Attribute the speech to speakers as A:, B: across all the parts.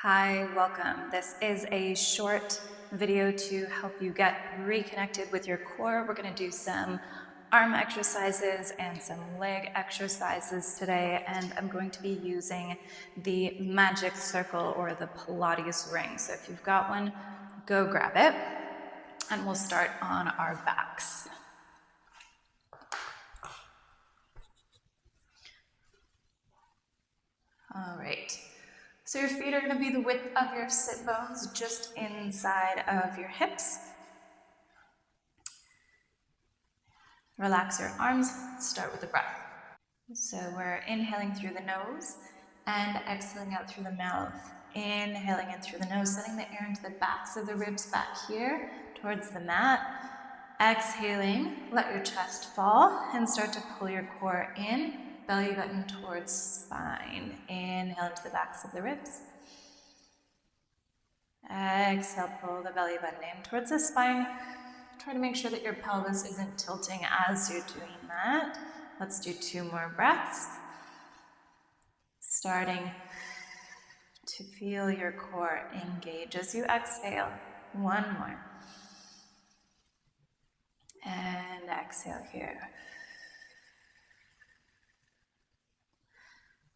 A: Hi, welcome. This is a short video to help you get reconnected with your core. We're going to do some arm exercises and some leg exercises today, and I'm going to be using the magic circle or the Pilates ring. So if you've got one, go grab it, and we'll start on our backs. All right. So your feet are going to be the width of your sit bones, just inside of your hips. Relax your arms. Start with the breath. So we're inhaling through the nose and exhaling out through the mouth. Inhaling in through the nose, sending the air into the backs of the ribs back here towards the mat. Exhaling, let your chest fall and start to pull your core in. Belly button towards spine. Inhale into the backs of the ribs. Exhale, pull the belly button in towards the spine. Try to make sure that your pelvis isn't tilting as you're doing that. Let's do 2 more breaths. Starting to feel your core engage as you exhale. 1 more. And exhale here.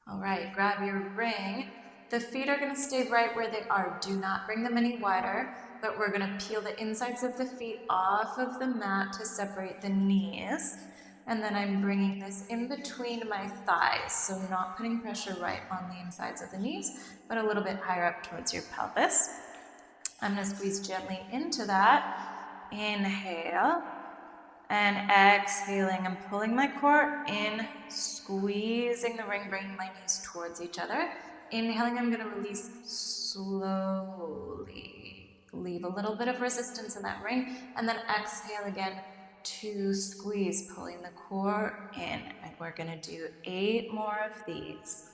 A: All right, grab your ring. The feet are going to stay right where they are. Do not bring them any wider, but we're going to peel the insides of the feet off of the mat to separate the knees. And then I'm bringing this in between my thighs, so not putting pressure right on the insides of the knees, but a little bit higher up towards your pelvis. I'm going to squeeze gently into that. Inhale. And exhaling, I'm pulling my core in, squeezing the ring, bringing my knees towards each other. Inhaling, I'm going to release slowly. Leave a little bit of resistance in that ring, and then exhale again to squeeze, pulling the core in. And we're going to do 8 more of these.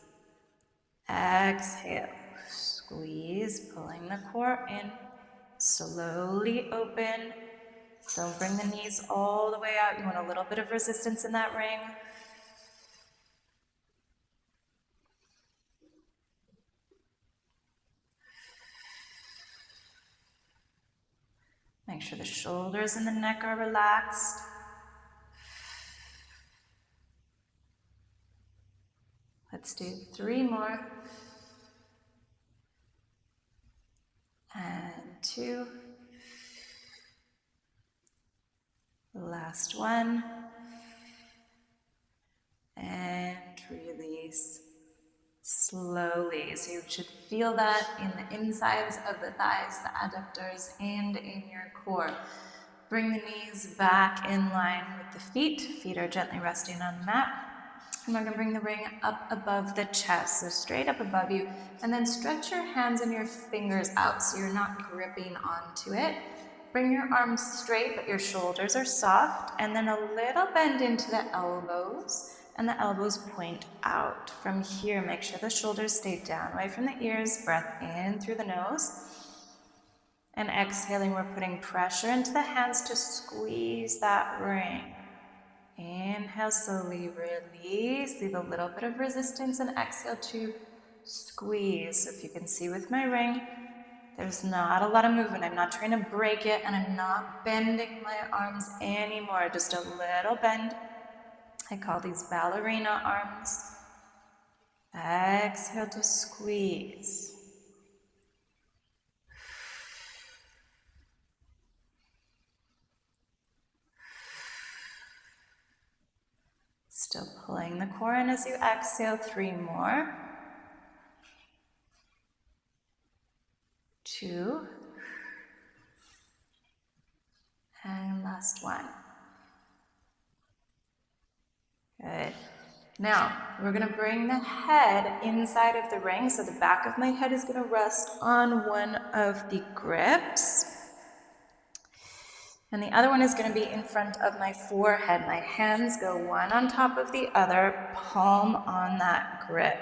A: Exhale, squeeze, pulling the core in, slowly open. Don't bring the knees all the way out. You want a little bit of resistance in that ring. Make sure the shoulders and the neck are relaxed. Let's do 3 more. And 2. Last one. And release slowly. So you should feel that in the insides of the thighs, the adductors, and in your core. Bring the knees back in line with the feet. Feet are gently resting on the mat. And we're going to bring the ring up above the chest, so straight up above you. And then stretch your hands and your fingers out so you're not gripping onto it. Bring your arms straight, but your shoulders are soft. And then a little bend into the elbows. And the elbows point out. From here, make sure the shoulders stay down, away from the ears. Breath in through the nose. And exhaling, we're putting pressure into the hands to squeeze that ring. Inhale, slowly release. Leave a little bit of resistance and exhale to squeeze. So if you can see with my ring, there's not a lot of movement. I'm not trying to break it, and I'm not bending my arms anymore. Just a little bend. I call these ballerina arms. Exhale to squeeze. Still pulling the core in as you exhale. 3 more. 2. And last one. Good. Now, we're going to bring the head inside of the ring. So the back of my head is going to rest on one of the grips. And the other one is going to be in front of my forehead. My hands go one on top of the other, palm on that grip.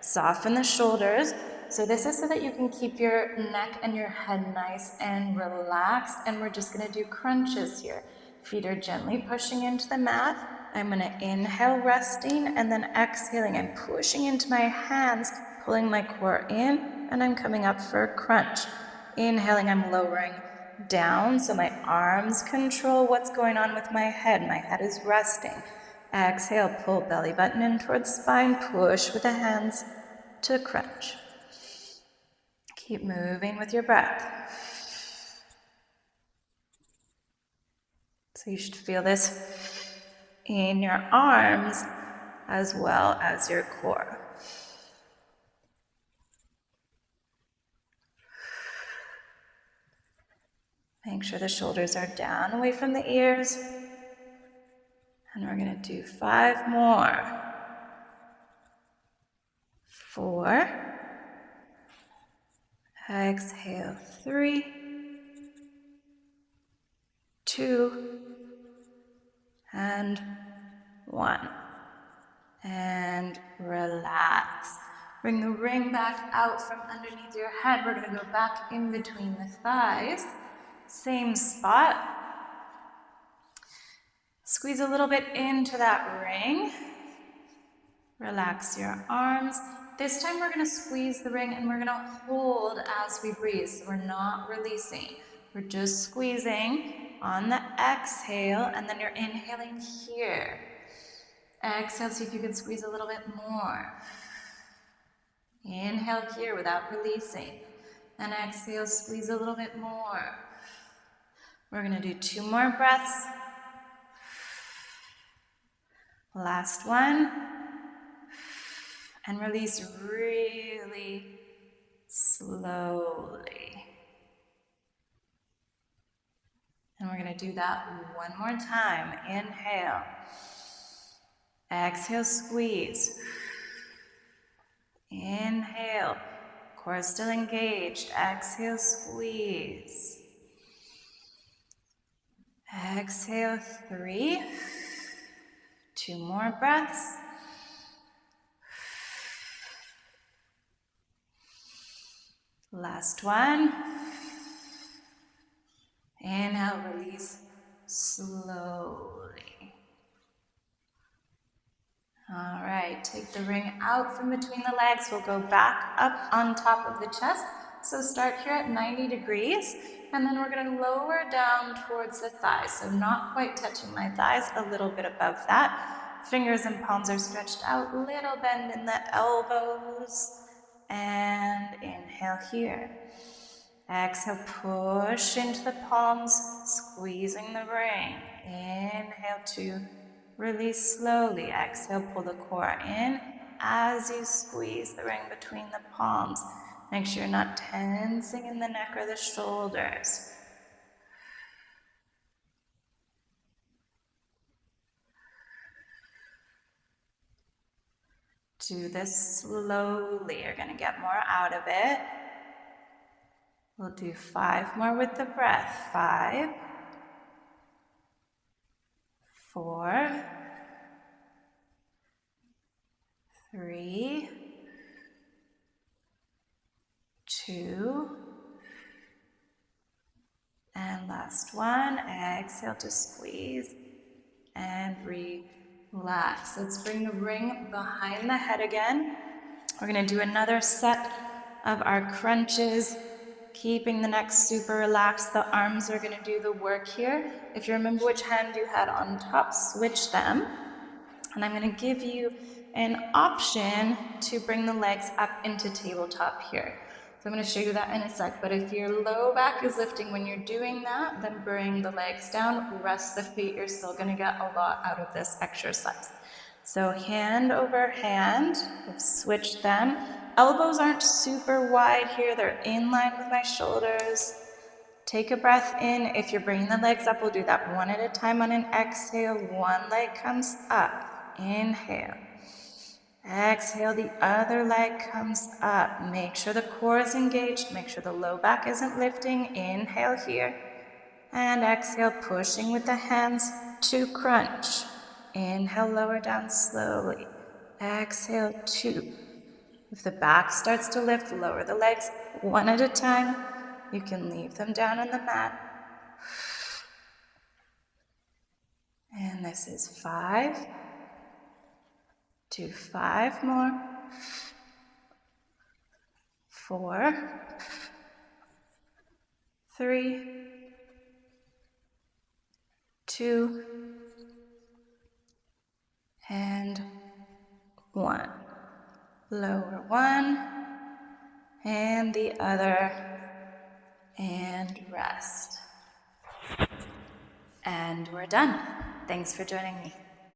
A: Soften the shoulders. So this is so that you can keep your neck and your head nice and relaxed. And we're just going to do crunches here. Feet are gently pushing into the mat. I'm going to inhale, resting, and then exhaling. I'm pushing into my hands, pulling my core in, and I'm coming up for a crunch. Inhaling, I'm lowering down so my arms control what's going on with my head. My head is resting. Exhale, pull belly button in towards spine, push with the hands to crunch. Keep moving with your breath. So you should feel this in your arms as well as your core. Make sure the shoulders are down away from the ears. And we're going to do 5 more. 4. Exhale, 3, 2, and 1. And relax. Bring the ring back out from underneath your head. We're going to go back in between the thighs. Same spot. Squeeze a little bit into that ring. Relax your arms. This time we're going to squeeze the ring and we're going to hold as we breathe. So we're not releasing. We're just squeezing on the exhale, and then you're inhaling here. Exhale, see if you can squeeze a little bit more. Inhale here without releasing. And exhale, squeeze a little bit more. We're going to do 2 more breaths. Last one. And release really slowly. And we're going to do that one more time. Inhale. Exhale, squeeze. Inhale. Core still engaged. Exhale, squeeze. Exhale, 3. 2 more breaths. Last one. Inhale, release slowly. All right, take the ring out from between the legs. We'll go back up on top of the chest. So start here at 90 degrees, and then we're going to lower down towards the thighs. So not quite touching my thighs, a little bit above that. Fingers and palms are stretched out, little bend in the elbows, and inhale here. Exhale, push into the palms, squeezing the ring. Inhale, 2. Release slowly. Exhale, pull the core in as you squeeze the ring between the palms. Make sure you're not tensing in the neck or the shoulders. Do this slowly. You're going to get more out of it. We'll do 5 more with the breath. 5, 4, 3, 2, and last one. Exhale to squeeze and relax. Let's bring the ring behind the head again. We're going to do another set of our crunches, keeping the neck super relaxed. The arms are going to do the work here. If you remember which hand you had on top, switch them. And I'm going to give you an option to bring the legs up into tabletop here. So I'm going to show you that in a sec. But if your low back is lifting when you're doing that, then bring the legs down, rest the feet. You're still going to get a lot out of this exercise. So hand over hand, we've switched them. Elbows aren't super wide here. They're in line with my shoulders. Take a breath in. If you're bringing the legs up, we'll do that one at a time on an exhale. One leg comes up. Inhale. Exhale, the other leg comes up. Make sure the core is engaged. Make sure the low back isn't lifting. Inhale here. And exhale, pushing with the hands to crunch. Inhale, lower down slowly. Exhale, 2. If the back starts to lift, lower the legs one at a time. You can leave them down on the mat. And this is 5. Do 5 more. 4. 3. 2. And 1. Lower 1. And the other. And rest. And we're done. Thanks for joining me.